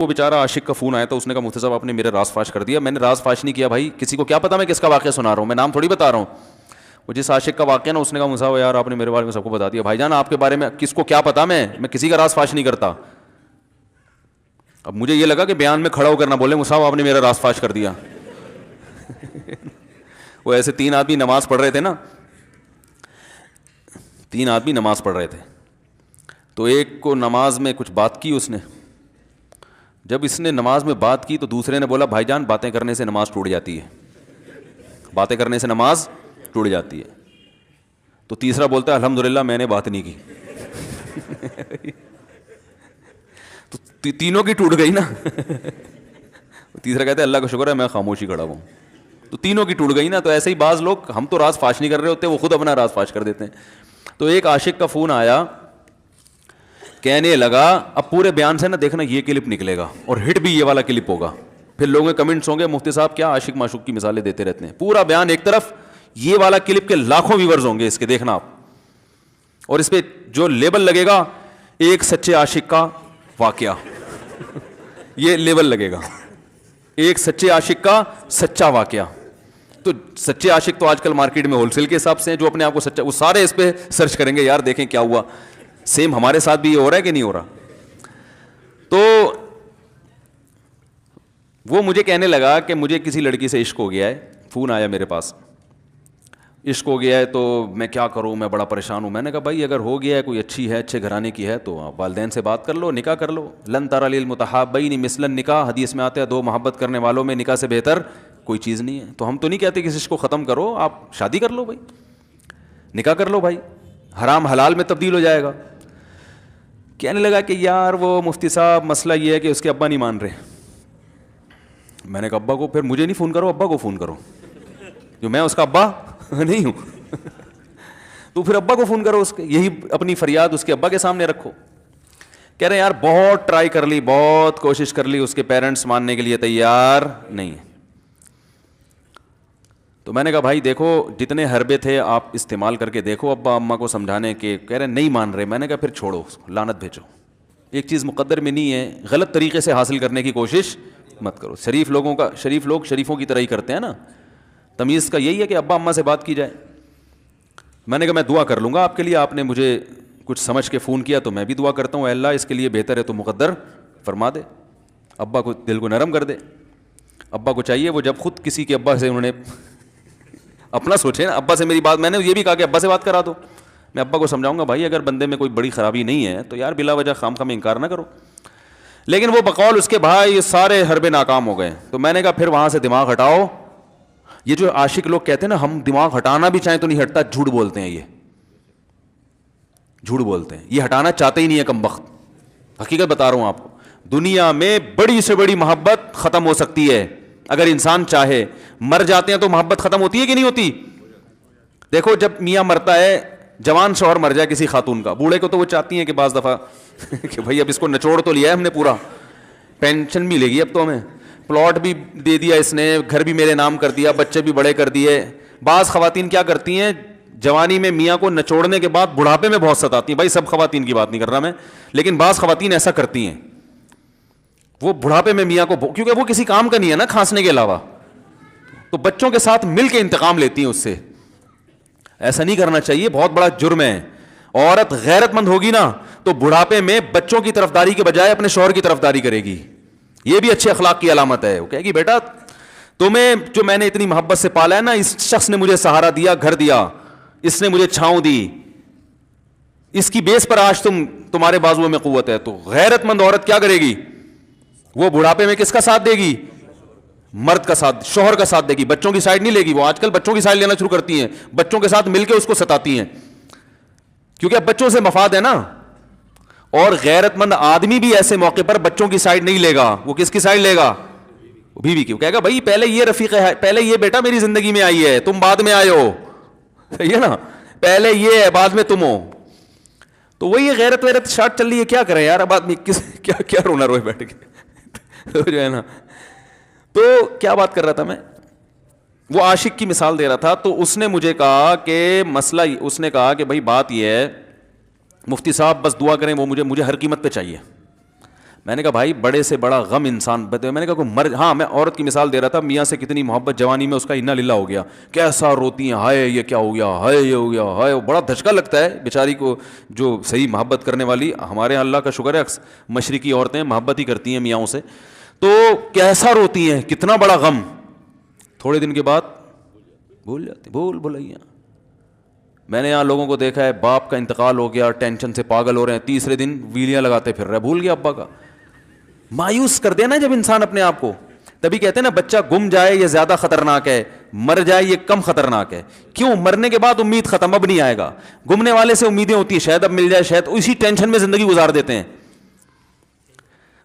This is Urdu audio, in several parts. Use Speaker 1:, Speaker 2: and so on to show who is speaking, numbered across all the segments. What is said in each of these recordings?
Speaker 1: وہ بیچارہ عاشق کا فون آیا تھا, اس نے کہا مفتی صاحب آپ نے میرا راز فاش کر دیا. میں نے راز فاش نہیں کیا بھائی, کسی کو کیا پتا میں کس کا واقعہ سنا رہا ہوں, میں نام تھوڑی بتا رہا ہوں. وہ جس عاشق کا واقعہ نا, اس نے کہا مفتی صاحب یار آپ نے میرے بارے میں سب کو بتا دیا. بھائی جان آپ کے بارے میں کس کو کیا پتا, میں کسی کا راز فاش نہیں کرتا. اب مجھے یہ لگا کہ بیان میں کھڑا ہو کر نہ بولے مفتی صاحب آپ نے میرا راز فاش کر دیا. وہ ایسے 3 آدمی نماز پڑھ رہے تھے نا, 3 آدمی نماز پڑھ رہے تھے, تو ایک کو نماز میں کچھ بات کی اس نے. جب اس نے نماز میں بات کی تو دوسرے نے بولا بھائی جان باتیں کرنے سے نماز ٹوٹ جاتی ہے, باتیں کرنے سے نماز ٹوٹ جاتی ہے. تو تیسرا بولتا ہے الحمدللہ میں نے بات نہیں کی. تو تینوں کی ٹوٹ گئی نا. تیسرا کہتا ہے اللہ کا شکر ہے میں خاموشی کھڑا ہوں. تو تینوں کی ٹوٹ گئی نا. تو ایسے ہی بعض لوگ, ہم تو راز فاش نہیں کر رہے ہوتے, وہ خود اپنا راز فاش کر دیتے ہیں. تو ایک عاشق کا فون آیا, کہنے لگا اب پورے بیان سے نا دیکھنا یہ کلپ نکلے گا اور ہٹ بھی یہ والا کلپ ہوگا. پھر لوگوں کے کمنٹس ہوں گے مفتی صاحب کیا عاشق معشوق کی مثالیں دیتے رہتے ہیں. پورا بیان ایک طرف, یہ والا کلپ کے لاکھوں ویورز ہوں گے اس کے, دیکھنا آپ. اور اس پہ جو لیبل لگے گا ایک سچے عاشق کا واقعہ, یہ لیبل لگے گا ایک سچے عاشق کا سچا واقعہ. تو سچے عاشق تو آج کل مارکیٹ میں ہول سیل کے حساب سے ہیں, جو اپنے آپ کو سچا, وہ سارے اس پہ سرچ کریں گے یار دیکھیں کیا ہوا, سیم ہمارے ساتھ بھی یہ ہو رہا ہے کہ نہیں ہو رہا. تو وہ مجھے کہنے لگا کہ مجھے کسی لڑکی سے عشق ہو گیا ہے, فون آیا میرے پاس, عشق ہو گیا ہے تو میں کیا کروں, میں بڑا پریشان ہوں. میں نے کہا بھائی اگر ہو گیا ہے, کوئی اچھی ہے, اچھے گھرانے کی ہے, تو والدین سے بات کر لو, نکاح کر لو. لن تری للمتحابین مثل النکاح, حدیث میں آتا ہے 2 محبت کرنے والوں میں نکاح سے بہتر کوئی چیز نہیں ہے. تو ہم تو نہیں کہتے کہ اس کو ختم کرو, آپ شادی کر لو بھائی, نکاح کر لو بھائی, حرام حلال میں تبدیل ہو جائے گا. کہنے لگا کہ یار وہ مفتی صاحب مسئلہ یہ ہے کہ اس کے ابا نہیں مان رہے. میں نے کہا ابا کو, پھر مجھے نہیں فون کرو, ابا کو فون کرو, جو میں اس کا ابا نہیں ہوں. تو پھر ابا کو فون کرو, اس کے یہی اپنی فریاد اس کے ابا کے سامنے رکھو. کہہ رہے یار بہت ٹرائی کر لی, بہت کوشش کر لی, اس کے پیرنٹس ماننے کے لیے تیار نہیں. تو میں نے کہا بھائی دیکھو جتنے حربے تھے آپ استعمال کر کے دیکھو ابا اماں کو سمجھانے کے. کہہ رہے نہیں مان رہے. میں نے کہا پھر چھوڑو اس کو, لعنت بھیجو. ایک چیز مقدر میں نہیں ہے, غلط طریقے سے حاصل کرنے کی کوشش مت کرو. شریف لوگ شریفوں کی طرح ہی کرتے ہیں نا. تمیز کا یہی ہے کہ ابا اماں سے بات کی جائے. میں نے کہا میں دعا کر لوں گا آپ کے لیے, آپ نے مجھے کچھ سمجھ کے فون کیا تو میں بھی دعا کرتا ہوں, اے اللہ اس کے لیے بہتر ہے تو مقدر فرما دے, ابا کو دل کو نرم کر دے. ابا کو چاہیے وہ جب خود کسی کے ابا سے انہوں نے اپنا سوچے نا, ابا سے میری بات, میں نے یہ بھی کہا کہ ابا سے بات کرا دو. میں ابا کو سمجھاؤں گا بھائی اگر بندے میں کوئی بڑی خرابی نہیں ہے تو یار بلا وجہ خام میں انکار نہ کرو. لیکن وہ بقول اس کے بھائی یہ سارے حربے ناکام ہو گئے. تو میں نے کہا پھر وہاں سے دماغ ہٹاؤ. یہ جو عاشق لوگ کہتے ہیں نا ہم دماغ ہٹانا بھی چاہیں تو نہیں ہٹتا, جھوٹ بولتے ہیں, یہ جھوٹ بولتے ہیں, یہ ہٹانا چاہتے ہی نہیں ہے کمبخت. حقیقت بتا رہا ہوں آپ کو, دنیا میں بڑی سے بڑی محبت ختم ہو سکتی ہے اگر انسان چاہے. مر جاتے ہیں تو محبت ختم ہوتی ہے کہ نہیں ہوتی؟ دیکھو جب میاں مرتا ہے, جوان شوہر مر جائے کسی خاتون کا, بوڑھے کو تو وہ چاہتی ہیں کہ بعض دفعہ کہ بھائی اب اس کو نچوڑ تو لیا ہے ہم نے پورا, پینشن ملے گی اب تو ہمیں, پلاٹ بھی دے دیا اس نے, گھر بھی میرے نام کر دیا, بچے بھی بڑے کر دیے. بعض خواتین کیا کرتی ہیں, جوانی میں میاں کو نچوڑنے کے بعد بڑھاپے میں بہت ستاتی ہیں. بھائی سب خواتین کی بات نہیں کر رہا میں, لیکن بعض خواتین ایسا کرتی ہیں, وہ بڑھاپے میں میاں کو, کیونکہ وہ کسی کام کا نہیں ہے نا کھانسنے کے علاوہ, تو بچوں کے ساتھ مل کے انتقام لیتی ہیں اس سے. ایسا نہیں کرنا چاہیے, بہت بڑا جرم ہے. عورت غیرت مند ہوگی نا تو بڑھاپے میں بچوں کی طرفداری کے بجائے اپنے شوہر کی طرفداری کرے گی. یہ بھی اچھے اخلاق کی علامت ہے. وہ کہے گی بیٹا تمہیں جو میں نے اتنی محبت سے پالا ہے نا, اس شخص نے مجھے سہارا دیا, گھر دیا, اس نے مجھے چھاؤں دی, اس کی بیس پر آج تمہارے بازو میں قوت ہے. تو غیرت مند عورت کیا کرے گی, وہ بڑھاپے میں کس کا ساتھ دے گی؟ مرد کا ساتھ, شوہر کا ساتھ دے گی, بچوں کی سائڈ نہیں لے گی. وہ آج کل بچوں کی سائڈ لینا شروع کرتی ہیں, بچوں کے ساتھ مل کے اس کو ستاتی ہیں, کیونکہ اب بچوں سے مفاد ہے نا. اور غیرت مند آدمی بھی ایسے موقع پر بچوں کی سائڈ نہیں لے گا. وہ کس کی سائڈ لے گا؟ بیوی کی. کہے گا بھائی پہلے یہ رفیق ہے, پہلے یہ بیٹا میری زندگی میں آئی ہے, تم بعد میں آئے ہو, صحیح ہے نا, پہلے یہ ہے بعد میں تم ہو. تو وہی غیرت شارٹ چل رہی ہے. کیا کریں یار اب آدمی کیا رونا روئے بیٹھ کے تو جو ہے نا. تو کیا بات کر رہا تھا میں, وہ عاشق کی مثال دے رہا تھا. تو اس نے مجھے کہا کہ مسئلہ, اس نے کہا کہ بھائی بات یہ ہے مفتی صاحب بس دعا کریں, وہ مجھے ہر قیمت پہ چاہیے. میں نے کہا بھائی بڑے سے بڑا غم انسان بتے, میں نے کہا کوئی مر, ہاں میں عورت کی مثال دے رہا تھا, میاں سے کتنی محبت جوانی میں اس کا انا للہ ہو گیا, کیسا روتی ہیں, ہائے یہ کیا ہو گیا, ہائے یہ ہو گیا, ہائے, بڑا دھچکا لگتا ہے بیچاری کو. جو صحیح محبت کرنے والی, ہمارے یہاں اللہ کا شکر ہے مشرقی عورتیں محبت ہی کرتی ہیں میاں سے, تو کیسا روتی ہیں, کتنا بڑا غم, تھوڑے دن کے بعد بھول جاتی, بھلائیاں. میں نے یہاں لوگوں کو دیکھا ہے, باپ کا انتقال ہو گیا, ٹینشن سے پاگل ہو رہے ہیں, تیسرے دن ویلیاں لگاتے پھر رہے, بھول گیا ابا کا. مایوس کر دینا جب انسان اپنے آپ کو. تبھی کہتے ہیں نا بچہ گم جائے یہ زیادہ خطرناک ہے, مر جائے یہ کم خطرناک ہے. کیوں؟ مرنے کے بعد امید ختم, اب نہیں آئے گا. گمنے والے سے امیدیں ہوتی ہیں شاید اب مل جائے, شاید, اسی ٹینشن میں زندگی گزار دیتے ہیں.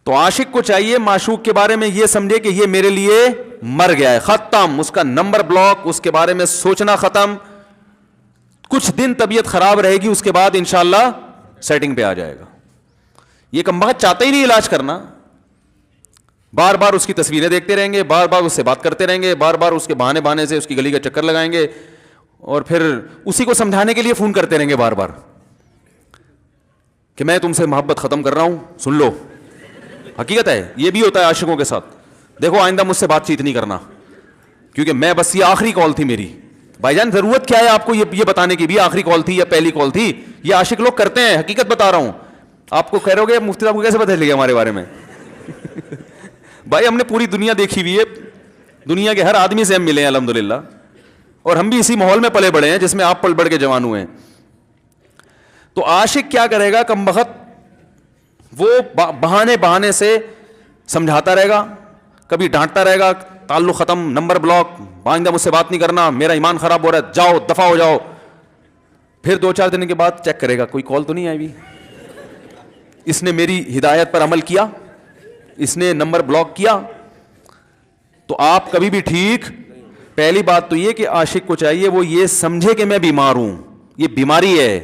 Speaker 1: تو عاشق کو چاہیے معشوق کے بارے میں یہ سمجھے کہ یہ میرے لیے مر گیا ہے, ختم, اس کا نمبر بلاک, اس کے بارے میں سوچنا ختم. کچھ دن طبیعت خراب رہے گی, اس کے بعد انشاءاللہ سیٹنگ پہ آ جائے گا. یہ کمبخت چاہتا ہی نہیں علاج کرنا, بار بار اس کی تصویریں دیکھتے رہیں گے, بار بار اس سے بات کرتے رہیں گے, بار بار اس کے بہانے سے اس کی گلی کا چکر لگائیں گے, اور پھر اسی کو سمجھانے کے لیے فون کرتے رہیں گے بار بار کہ میں تم سے محبت ختم کر رہا ہوں, سن لو. حقیقت ہے, یہ بھی ہوتا ہے عاشقوں کے ساتھ. دیکھو آئندہ مجھ سے بات چیت نہیں کرنا, کیونکہ میں بس یہ آخری کال تھی میری. بھائی جان ضرورت کیا ہے آپ کو یہ بتانے کی بھی آخری کال تھی یا پہلی کال تھی؟ یہ عاشق لوگ کرتے ہیں, حقیقت بتا رہا ہوں. آپ کو کہہ رہے ہو گے مفتی صاحب کو کیسے پتہ چل گیا ہمارے بارے میں؟ بھائی ہم نے پوری دنیا دیکھی ہوئی ہے, دنیا کے ہر آدمی سے ہم ملے ہیں الحمدللہ, اور ہم بھی اسی ماحول میں پلے بڑے ہیں جس میں آپ پل بڑھ کے جوان ہوئے ہیں. تو عاشق کیا کرے گا کمبخت, وہ بہانے سے سمجھاتا رہے گا, کبھی ڈانٹتا رہے گا, تعلق ختم, نمبر بلاک, آئندہ مجھ سے بات نہیں کرنا, میرا ایمان خراب ہو رہا ہے, جاؤ دفع ہو جاؤ. پھر 2-4 دن کے بعد چیک کرے گا کوئی کال تو نہیں آئی بھی, اس نے میری ہدایت پر عمل کیا, اس نے نمبر بلاک کیا. تو آپ کبھی بھی ٹھیک. پہلی بات تو یہ کہ عاشق کو چاہیے وہ یہ سمجھے کہ میں بیمار ہوں, یہ بیماری ہے.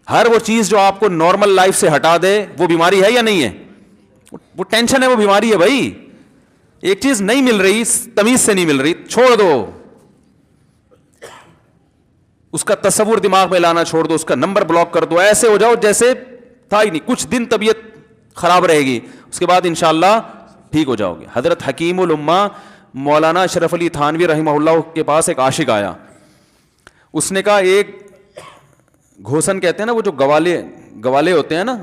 Speaker 1: ہر وہ چیز جو آپ کو نارمل لائف سے ہٹا دے وہ بیماری ہے یا نہیں ہے؟ وہ ٹینشن ہے, وہ بیماری ہے بھائی. ایک چیز نہیں مل رہی, تمیز سے نہیں مل رہی, چھوڑ دو, اس کا تصور دماغ میں لانا چھوڑ دو, اس کا نمبر بلاک کر دو, ایسے ہو جاؤ جیسے تھا ہی نہیں. کچھ دن طبیعت خراب رہے گی, اس کے بعد انشاءاللہ ٹھیک ہو جاؤ گے. حضرت حکیم الامہ مولانا اشرف علی تھانوی رحمہ اللہ کے پاس ایک عاشق آیا. اس نے کہا ایک گھوسن کہتے ہیں نا, وہ جو گوالے ہوتے ہیں نا,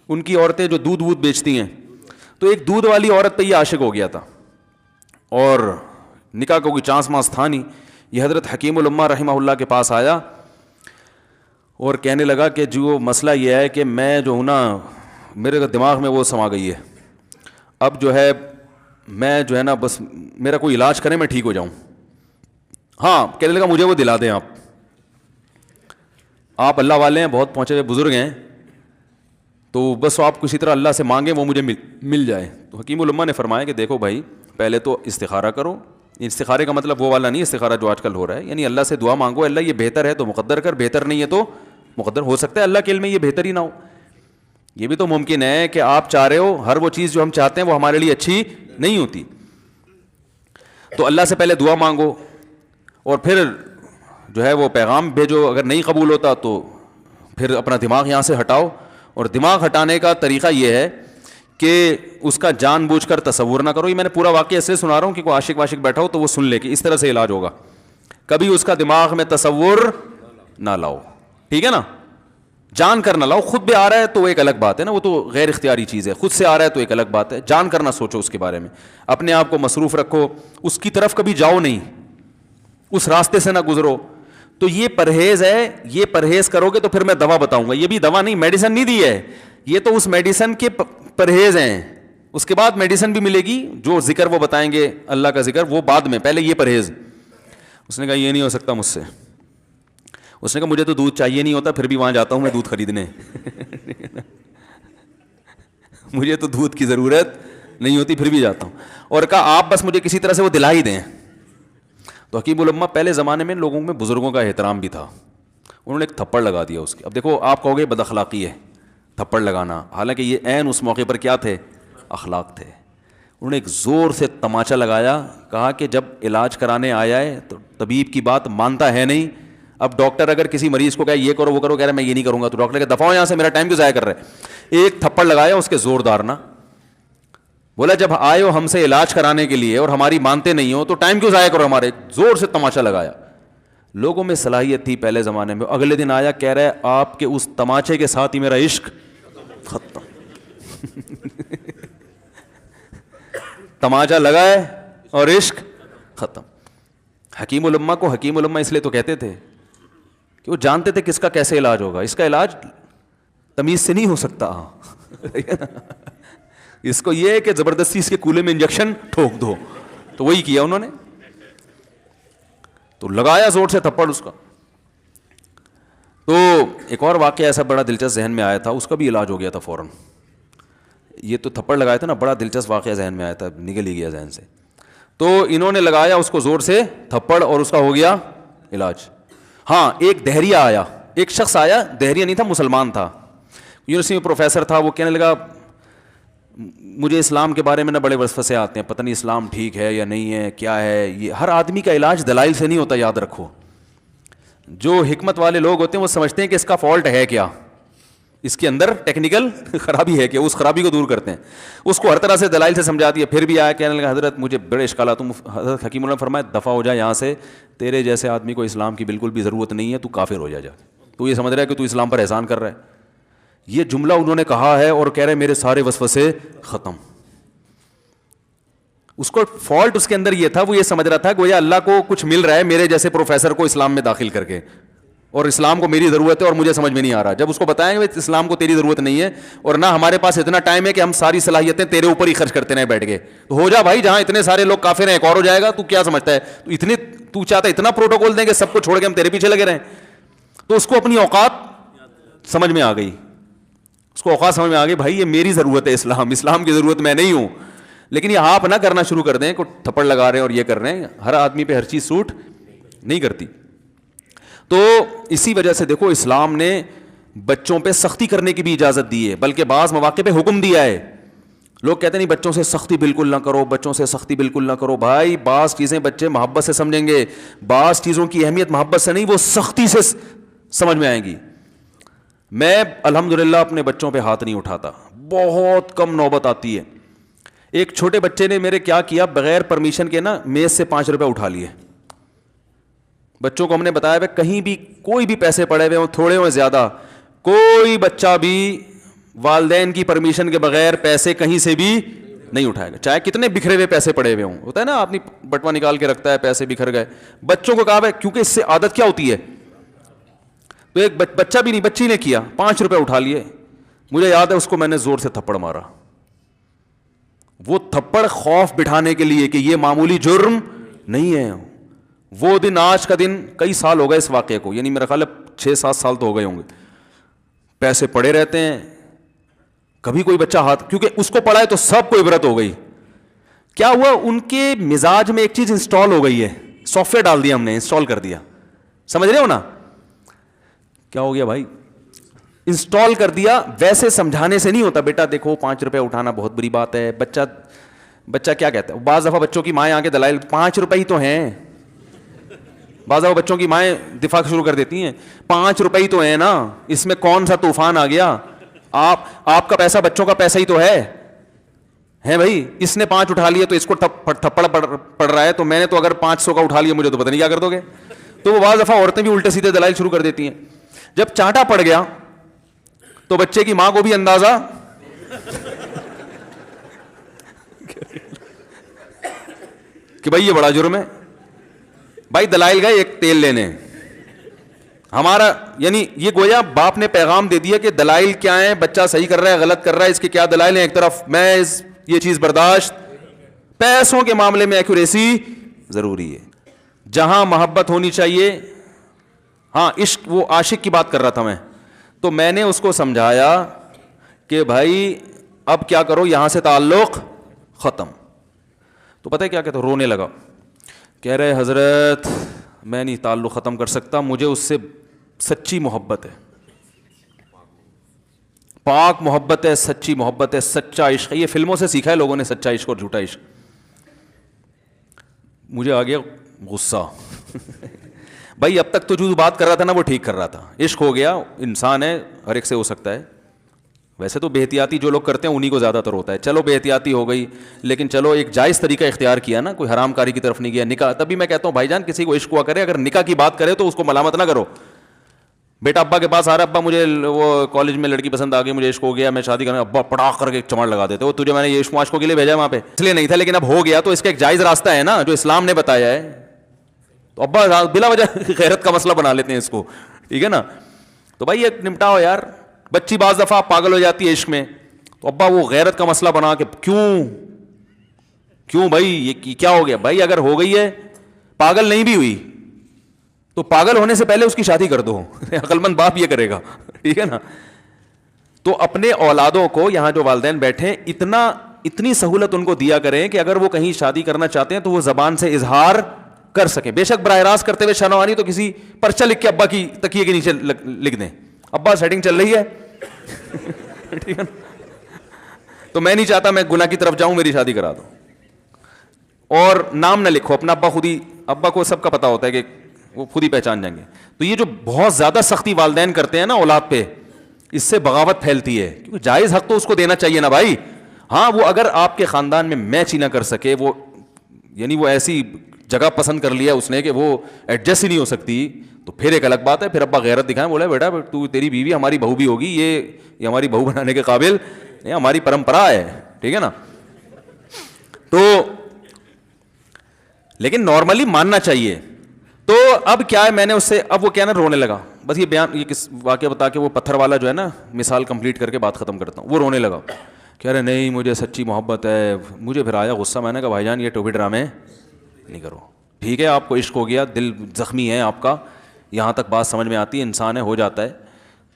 Speaker 1: ان کی عورتیں جو دودھ بیچتی ہیں, تو ایک دودھ والی عورت پہ یہ عاشق ہو گیا تھا, اور نکاح کا کوئی چانس مانس تھا نہیں. یہ حضرت حکیم الامہ رحمہ اللہ کے پاس آیا اور کہنے لگا کہ جو مسئلہ یہ ہے کہ میں جو ہوں نا, میرے دماغ میں وہ سما گئی ہے, اب جو ہے میں جو ہے نا بس میرا کوئی علاج کریں میں ٹھیک ہو جاؤں. ہاں, کہنے لگا مجھے وہ دلا دیں آپ اللہ والے ہیں, بہت پہنچے ہوئے بزرگ ہیں, تو بس آپ کسی طرح اللہ سے مانگیں وہ مجھے مل جائے. تو حکیم الامہ نے فرمایا کہ دیکھو بھائی, پہلے تو استخارہ کرو. استخارے کا مطلب وہ والا نہیں استخارہ جو آج کل ہو رہا ہے, یعنی اللہ سے دعا مانگو, اللہ یہ بہتر ہے تو مقدر کر, بہتر نہیں ہے تو مقدر. ہو سکتا ہے اللہ کے علم میں یہ بہتر ہی نہ ہو, یہ بھی تو ممکن ہے کہ آپ چاہ رہے ہو ہر وہ چیز جو ہم چاہتے ہیں وہ ہمارے لیے اچھی نہیں ہوتی. تو اللہ سے پہلے دعا مانگو, اور پھر جو ہے وہ پیغام بھیجو. اگر نہیں قبول ہوتا تو پھر اپنا دماغ یہاں سے ہٹاؤ. اور دماغ ہٹانے کا طریقہ یہ ہے کہ اس کا جان بوجھ کر تصور نہ کرو. یہ میں نے پورا واقعہ ایسے سنا رہا ہوں کہ کوئی عاشق واشق بیٹھا ہو تو وہ سن لے کہ اس طرح سے علاج ہوگا. کبھی اس کا دماغ میں تصور نہ لاؤ, ٹھیک ہے نا, جان کر نہ لاؤ. خود بھی آ رہا ہے تو وہ ایک الگ بات ہے نا, وہ تو غیر اختیاری چیز ہے. خود سے آ رہا ہے تو ایک الگ بات ہے, جان کر نہ سوچو اس کے بارے میں, اپنے آپ کو مصروف رکھو, اس کی طرف کبھی جاؤ نہیں, اس راستے سے نہ گزرو. تو یہ پرہیز ہے, یہ پرہیز کرو گے تو پھر میں دوا بتاؤں گا. یہ بھی دوا نہیں, میڈیسن نہیں دی ہے, یہ تو اس میڈیسن کے پرہیز ہیں. اس کے بعد میڈیسن بھی ملے گی, جو ذکر وہ بتائیں گے اللہ کا ذکر وہ بعد میں, پہلے یہ پرہیز. اس نے کہا یہ نہیں ہو سکتا مجھ سے. اس نے کہا مجھے تو دودھ چاہیے نہیں ہوتا, پھر بھی وہاں جاتا ہوں میں دودھ خریدنے. مجھے تو دودھ کی ضرورت نہیں ہوتی, پھر بھی جاتا ہوں. اور کہا آپ بس مجھے کسی طرح سے وہ دلا ہی دیں. تو حکیم الامہ پہلے زمانے میں لوگوں میں بزرگوں کا احترام بھی تھا, انہوں نے ایک تھپڑ لگا دیا اس کے. اب دیکھو آپ کہو گے بد اخلاقی ہے تھپڑ لگانا, حالانکہ یہ عین اس موقع پر کیا تھے, اخلاق تھے. انہوں نے ایک زور سے تماچا لگایا, کہا کہ جب علاج کرانے آیا ہے تو طبیب کی بات مانتا ہے نہیں, اب ڈاکٹر اگر کسی مریض کو کہے یہ کرو وہ کرو، کہہ رہا ہے میں یہ نہیں کروں گا، تو ڈاکٹر کہ دفعہ یہاں سے، میرا ٹائم کیوں ضائع کر رہے ہیں. ایک تھپڑ لگایا اس کے زوردار نا، بولا جب آئے ہو ہم سے علاج کرانے کے لیے اور ہماری مانتے نہیں ہو تو ٹائم کیوں ضائع کرو ہمارے. زور سے تماشا لگایا. لوگوں میں صلاحیت تھی پہلے زمانے میں. اگلے دن آیا کہہ رہا ہے آپ کے اس تماچے کے ساتھ ہی میرا عشق ختم. تماچا لگائے اور عشق ختم. حکیم الامہ کو حکیم الامہ اس لیے تو کہتے تھے کہ وہ جانتے تھے کس کا کیسے علاج ہوگا. اس کا علاج تمیز سے نہیں ہو سکتا. اس کو یہ ہے کہ زبردستی اس کے کولے میں انجیکشن ٹھوک دو. تو وہی کیا انہوں نے. تو لگایا زور سے تھپڑ اس کا. تو ایک اور واقعہ ایسا بڑا دلچسپ ذہن میں آیا تھا, اس کا بھی علاج ہو گیا تھا فوراً. یہ تو تھپڑ لگایا تھا نا, بڑا دلچسپ واقعہ ذہن میں آیا تھا, نکل ہی گیا ذہن سے. تو انہوں نے لگایا اس کو زور سے تھپڑ اور اس کا ہو گیا علاج. ہاں ایک دہریہ آیا, ایک شخص آیا, دہریہ نہیں تھا, مسلمان تھا, یونیورسٹی میں پروفیسر تھا. وہ کہنے لگا مجھے اسلام کے بارے میں نہ بڑے وسوسے آتے ہیں, پتہ نہیں اسلام ٹھیک ہے یا نہیں ہے, کیا ہے یہ. ہر آدمی کا علاج دلائل سے نہیں ہوتا, یاد رکھو. جو حکمت والے لوگ ہوتے ہیں وہ سمجھتے ہیں کہ اس کا فالٹ ہے کیا, اس کے اندر ٹیکنیکل خرابی ہے کہ اس خرابی کو دور کرتے ہیں. اس کو ہر طرح سے دلائل سے سمجھا دیا. پھر بھی آیا کہنے لگا حضرت مجھے بڑے اشکالات. حضرت حکیم اللہ نے فرمایا دفع ہو جائے یہاں سے, تیرے جیسے آدمی کو اسلام کی بالکل بھی ضرورت نہیں ہے, تو کافر ہو جا. تو یہ سمجھ رہا ہے کہ تو اسلام پر احسان کر رہا ہے. یہ جملہ انہوں نے کہا ہے اور کہہ رہے میرے سارے وسوسے ختم. اس کو فالٹ اس کے اندر یہ تھا, وہ یہ سمجھ رہا تھا کہ گویا اللہ کو کچھ مل رہا ہے میرے جیسے پروفیسر کو اسلام میں داخل کر کے, اور اسلام کو میری ضرورت ہے اور مجھے سمجھ میں نہیں آ رہا. جب اس کو بتائیں گے اسلام کو تیری ضرورت نہیں ہے اور نہ ہمارے پاس اتنا ٹائم ہے کہ ہم ساری صلاحیتیں تیرے اوپر ہی خرچ کرتے رہیں بیٹھ کے, تو ہو جا بھائی, جہاں اتنے سارے لوگ کافر ہیں ایک اور ہو جائے گا. تو کیا سمجھتا ہے تو چاہتا ہے اتنا پروٹوکول دیں کہ سب کو چھوڑ کے ہم تیرے پیچھے لگے رہیں. تو اس کو اپنی اوقات سمجھ میں آ گئی, اس کو اوقات سمجھ میں آ گئی, بھائی یہ میری ضرورت ہے اسلام کی ضرورت میں نہیں ہوں. لیکن یہ آپ نہ کرنا شروع کر دیں کہ تھپڑ لگا رہے ہیں اور یہ کر رہے ہیں. ہر آدمی پہ ہر چیز سوٹ نہیں کرتی. تو اسی وجہ سے دیکھو اسلام نے بچوں پہ سختی کرنے کی بھی اجازت دی ہے, بلکہ بعض مواقع پہ حکم دیا ہے. لوگ کہتے ہیں نہیں بچوں سے سختی بالکل نہ کرو, بچوں سے سختی بالکل نہ کرو. بھائی بعض چیزیں بچے محبت سے سمجھیں گے, بعض چیزوں کی اہمیت محبت سے نہیں, وہ سختی سے سمجھ میں آئیں گی. میں الحمدللہ اپنے بچوں پہ ہاتھ نہیں اٹھاتا, بہت کم نوبت آتی ہے. ایک چھوٹے بچے نے میرے کیا کیا, بغیر پرمیشن کے نا میز سے 5 روپے اٹھا لیے. بچوں کو ہم نے بتایا ہے کہیں بھی کوئی بھی پیسے پڑے ہوئے ہوں, تھوڑے ہوں زیادہ, کوئی بچہ بھی والدین کی پرمیشن کے بغیر پیسے کہیں سے بھی نہیں اٹھائے گا, چاہے کتنے بکھرے ہوئے پیسے پڑے ہوئے ہوں. ہوتا ہے نا آدمی بٹوا نکال کے رکھتا ہے, پیسے بکھر گئے. بچوں کو کہا ہے کیونکہ اس سے عادت کیا ہوتی ہے. تو ایک بچہ بھی نہیں, بچی نے کیا, 5 روپے اٹھا لیے. مجھے یاد ہے اس کو میں نے زور سے تھپڑ مارا. وہ تھپڑ خوف بٹھانے کے لیے کہ یہ معمولی جرم نہیں ہے. وہ دن آج کا دن کئی سال ہو گئے اس واقعے کو, یعنی میرا خیال ہے 6-7 سال تو ہو گئے ہوں گے. پیسے پڑے رہتے ہیں, کبھی کوئی بچہ ہاتھ, کیونکہ اس کو پڑا ہے تو سب کو عبرت ہو گئی. کیا ہوا, ان کے مزاج میں ایک چیز انسٹال ہو گئی ہے, سافٹ ویئر ڈال دیا ہم نے, انسٹال کر دیا. سمجھ رہے ہو نا کیا ہو گیا بھائی, انسٹال کر دیا. ویسے سمجھانے سے نہیں ہوتا, بیٹا دیکھو 5 روپے اٹھانا بہت بری بات ہے. بچہ کیا کہتا ہے, بعض دفعہ بچوں کی مائیں آ کے دلائل 5 روپے ہی تو ہیں. بعض دفعہ بچوں کی مائیں دفاع شروع کر دیتی ہیں, 5 روپے ہی تو ہیں نا, اس میں کون سا طوفان آ گیا. آپ کا پیسہ بچوں کا پیسہ ہی تو ہے بھائی. اس نے 5 اٹھا لیے تو اس کو تھپڑ پڑ رہا ہے, تو میں نے تو اگر 500 کا اٹھا لیا مجھے تو پتہ نہیں کیا کر دو گے. تو وہ بعض دفعہ عورتیں بھی الٹے سیدھے دلائل شروع کر دیتی ہیں. جب چانٹا پڑ گیا تو بچے کی ماں کو بھی اندازہ کہ بھائی یہ بڑا جرم ہے. بھائی دلائل گئے ایک تیل لینے, ہمارا یعنی یہ گویا باپ نے پیغام دے دیا کہ دلائل کیا ہیں, بچہ صحیح کر رہا ہے غلط کر رہا ہے, اس کے کیا دلائل ہیں. ایک طرف میں یہ چیز برداشت, پیسوں کے معاملے میں ایکوریسی ضروری ہے. جہاں محبت ہونی چاہیے, ہاں عشق, وہ عاشق کی بات کر رہا تھا میں, تو میں نے اس کو سمجھایا کہ بھائی اب کیا کرو, یہاں سے تعلق ختم. تو پتہ ہے کیا کہتا, رونے لگا. کہہ رہے حضرت میں نہیں تعلق ختم کر سکتا, مجھے اس سے سچی محبت ہے, پاک محبت ہے, سچی محبت ہے, سچا عشق ہے. یہ فلموں سے سیکھا ہے لوگوں نے, سچا عشق اور جھوٹا عشق. مجھے آ گیا غصہ. بھائی اب تک تو جو بات کر رہا تھا نا وہ ٹھیک کر رہا تھا, عشق ہو گیا, انسان ہے, ہر ایک سے ہو سکتا ہے. ویسے تو بے احتیاطی جو لوگ کرتے ہیں انہیں کو زیادہ تر ہوتا ہے. چلو بے احتیاطی ہو گئی, لیکن چلو ایک جائز طریقہ اختیار کیا نا, کوئی حرام کاری کی طرف نہیں گیا. نکاح, تبھی میں کہتا ہوں بھائی جان کسی کو عشق ہوا کرے, اگر نکاح کی بات کرے تو اس کو ملامت نہ کرو. بیٹا ابا کے پاس آ رہا ہے, ابا مجھے وہ کالج میں لڑکی پسند آ گئی, مجھے عشق ہو گیا, میں شادی کرنا, ابا پڑاخ کر کے چمڑ لگا دیتے, وہ تجھے میں نے یہ عشق معاشقوں کے لیے بھیجا وہاں پہ, اس لیے نہیں تھا, لیکن اب ہو گیا تو اس کا ایک جائز راستہ ہے نا جو اسلام نے بتایا ہے. تو ابا بلا وجہ غیرت کا مسئلہ بنا لیتے ہیں اس کو, ٹھیک ہے نا. تو بھائی ایک نمٹاؤ یار. بچی بعض دفعہ پاگل ہو جاتی ہے عشق میں, تو ابا وہ غیرت کا مسئلہ بنا کے کیوں بھائی یہ کیا ہو گیا. بھائی اگر ہو گئی ہے, پاگل نہیں بھی ہوئی تو پاگل ہونے سے پہلے اس کی شادی کر دو. عقل مند باپ یہ کرے گا, ٹھیک ہے نا. تو اپنے اولادوں کو, یہاں جو والدین بیٹھے, اتنی سہولت ان کو دیا کریں کہ اگر وہ کہیں شادی کرنا چاہتے ہیں تو وہ زبان سے اظہار کر سکیں. بے شک براہ راست کرتے ہوئے شرم آ رہی تو کسی پرچہ لکھ کے ابا کی تکیے کے نیچے لکھ دیں, ابا سیٹنگ چل رہی ہے, ٹھیک ہے نا. تو میں نہیں چاہتا میں گناہ کی طرف جاؤں, میری شادی کرا دو. اور نام نہ لکھو اپنا, ابا خود ہی, ابا کو سب کا پتا ہوتا ہے کہ وہ خود ہی پہچان جائیں گے. تو یہ جو بہت زیادہ سختی والدین کرتے ہیں نا اولاد پہ, اس سے بغاوت پھیلتی ہے, کیونکہ جائز حق تو اس کو دینا چاہیے نا بھائی. ہاں وہ اگر آپ کے خاندان میں میچ ہی نہ کر سکے, وہ یعنی وہ ایسی جگہ پسند کر لیا اس نے کہ وہ ایڈجسٹ ہی نہیں ہو سکتی, تو پھر ایک الگ بات ہے. پھر ابا غیرت دکھائیں, بولا بیٹا تو تیری بیوی ہماری بہو بھی ہوگی, یہ ہماری بہو بنانے کے قابل, یہ ہماری پرمپرا ہے, ٹھیک ہے نا. تو لیکن نارملی ماننا چاہیے. تو اب کیا ہے, میں نے اس سے, اب وہ کیا نا رونے لگا. بس یہ بیان, یہ کس واقعہ بتا کے وہ پتھر والا جو ہے نا مثال کمپلیٹ کر کے بات ختم کرتا ہوں. وہ رونے لگا, کہہ رہے نہیں مجھے سچی محبت ہے. مجھے پھر آیا غصہ, میں نے کہا بھائی جان یہ ٹوپی ڈرامے نہیں کرو. ٹھیک ہے آپ کو عشق ہو گیا, دل زخمی ہے آپ کا, یہاں تک بات سمجھ میں آتی ہے, انسان ہے, ہو جاتا ہے.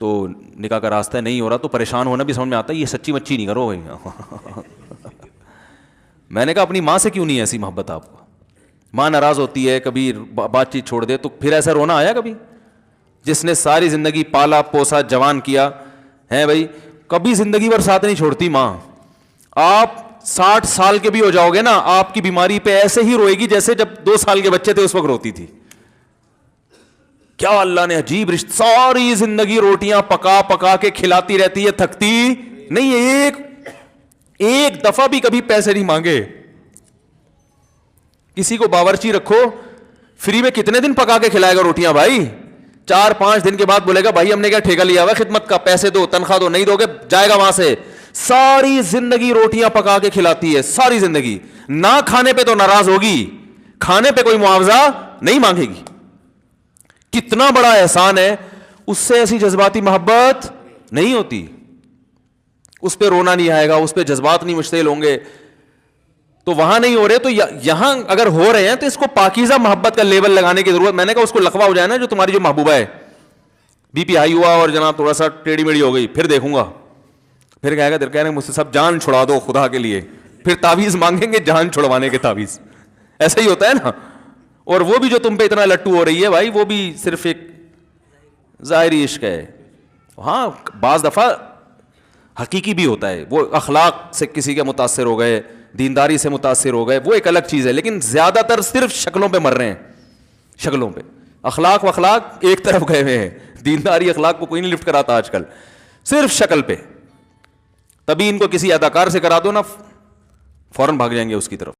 Speaker 1: تو نکاح کا راستہ نہیں ہو رہا تو پریشان ہونا بھی سمجھ میں آتا ہے, یہ سچی مچی نہیں کرو بھائی. میں نے کہا اپنی ماں سے کیوں نہیں ایسی محبت آپ کو, ماں ناراض ہوتی ہے, کبھی بات چیت چھوڑ دے تو پھر ایسا رونا آیا کبھی؟ جس نے ساری زندگی پالا پوسا جوان کیا ہے بھائی, کبھی زندگی بھر ساتھ نہیں چھوڑتی ماں. آپ 60 سال کے بھی ہو جاؤ گے نا, آپ کی بیماری پہ ایسے ہی روئے گی جیسے جب 2 سال کے بچے تھے اس وقت روتی تھی. کیا اللہ نے عجیب رشتہ, ساری زندگی روٹیاں پکا پکا کے کھلاتی رہتی ہے, تھکتی نہیں, ایک دفعہ بھی کبھی پیسے نہیں مانگے. کسی کو باورچی رکھو, فری میں کتنے دن پکا کے کھلائے گا روٹیاں بھائی؟ 4-5 دن کے بعد بولے گا بھائی ہم نے کیا ٹھیکہ لیا ہوا خدمت کا, پیسے دو, تنخواہ دو, نہیں دو گے جائے گا وہاں سے. ساری زندگی روٹیاں پکا کے کھلاتی ہے, ساری زندگی. نہ کھانے پہ تو ناراض ہوگی, کھانے پہ کوئی معاوضہ نہیں مانگے گی. کتنا بڑا احسان ہے, اس سے ایسی جذباتی محبت نہیں ہوتی. اس پہ رونا نہیں آئے گا, اس پہ جذبات نہیں مشتعل ہوں گے. تو وہاں نہیں ہو رہے تو یہاں اگر ہو رہے ہیں تو اس کو پاکیزہ محبت کا لیبل لگانے کی ضرورت. میں نے کہا اس کو لقوہ ہو جائے نا جو تمہاری جو محبوبہ ہے, بی پی ہائی ہوا اور جناب تھوڑا سا ٹیڑھی میڑھی ہو گئی, پھر دیکھوں گا, پھر کہے گا کہہ رہے ہیں مجھ سے سب جان چھڑا دو خدا کے لیے, پھر تعویذ مانگیں گے جان چھڑوانے کے تعویذ. ایسا ہی ہوتا ہے نا. اور وہ بھی جو تم پہ اتنا لٹو ہو رہی ہے بھائی, وہ بھی صرف ایک ظاہری عشق ہے. ہاں بعض دفعہ حقیقی بھی ہوتا ہے, وہ اخلاق سے کسی کے متاثر ہو گئے, دینداری سے متاثر ہو گئے, وہ ایک الگ چیز ہے. لیکن زیادہ تر صرف شکلوں پہ مر رہے ہیں, شکلوں پہ. اخلاق واخلاق ایک طرف گئے ہوئے ہیں, دینداری اخلاق کو کوئی نہیں لفٹ کراتا آج کل, صرف شکل پہ. تبھی ان کو کسی اداکار سے کرا دو نا, فوراً بھاگ جائیں گے اس کی طرف.